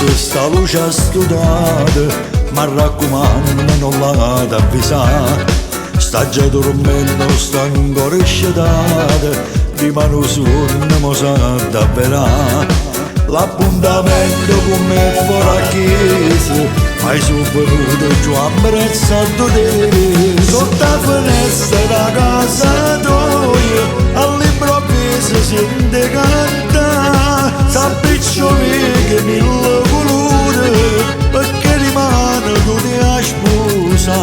questa luce studata, ma raccomando non la avvisare. Sta già dormendo, sta ancora scedata, rimane sonno, mo sa d'avverà. L'appuntamento con me fuori a chiesa, hai venuto giù abbracciato te. Sotto la finestra da casa tua, all'improvviso sente cantare. S'appiccioli che mille colori, perché rimane tu ti sposa.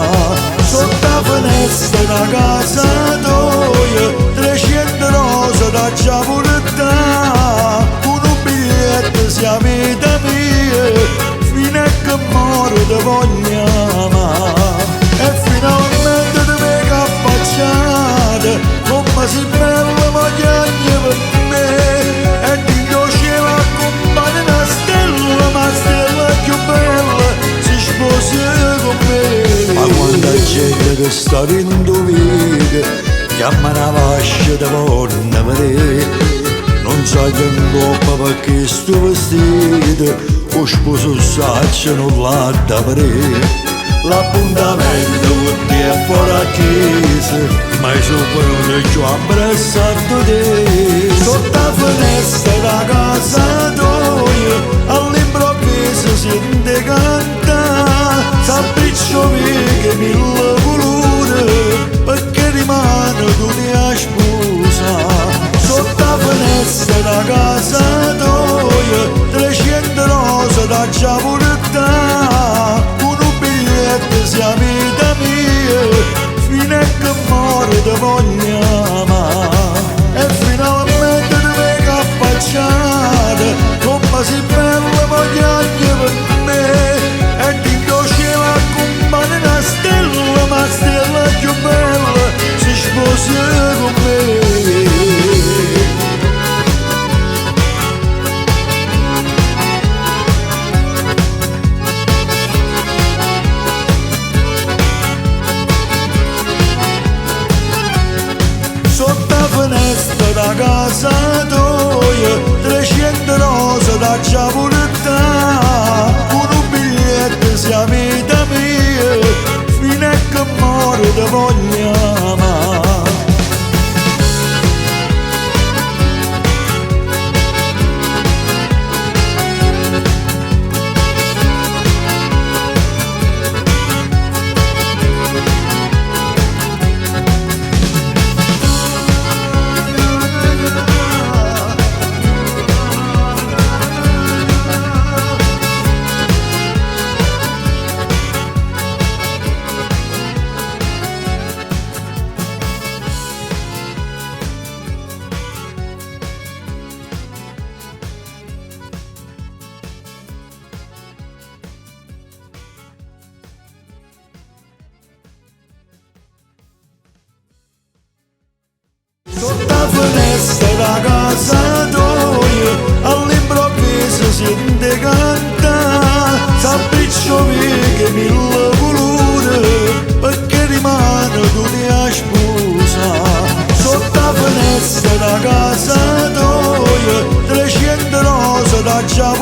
Sotto la finestra da casa tua, 300 rose da già portare. Un biglietto sia vita mia, fino a che muore ti voglio amare. E finalmente ti vengo affacciata, come si bella mogliagna per me. E ti cielo accompagna una stella, ma stella più bella si sposa con me. Ma quanta gente che sta rindo vita, chiama una vascia da vonna vedere. Non sai che ingoppa perché sto vestito, o sposo saccia non l'ha da vedere. L'appuntamento con te è fuori a chiesa, ma sono venuto giù abbracciato te. Sotto la finestra da casa tua, all'improvviso sente cantare. S'appiccioli che mille colori, perché rimane tu ti sposa. Sotto la finestra da casa tua, 300 rose da già portare. Un biglietto sia vita mia, fino a che muore ti voglio amare. E finalmente ti vengo affacciata, come si bella mogliagna per me. E ti cielo accompagna una stella, ma stella più bella si sposa con me. Sotto la finestra da casa tua, 300 rose da già portare. Un biglietto sia vita mia, fino a che muore ti voglio amare. Sotto la finestra da casa tua, all'improvviso sente cantare. S'appiccioli che mille colori, perché rimane tu ti sposa. Sotto la finestra da casa tua, 300 rose da già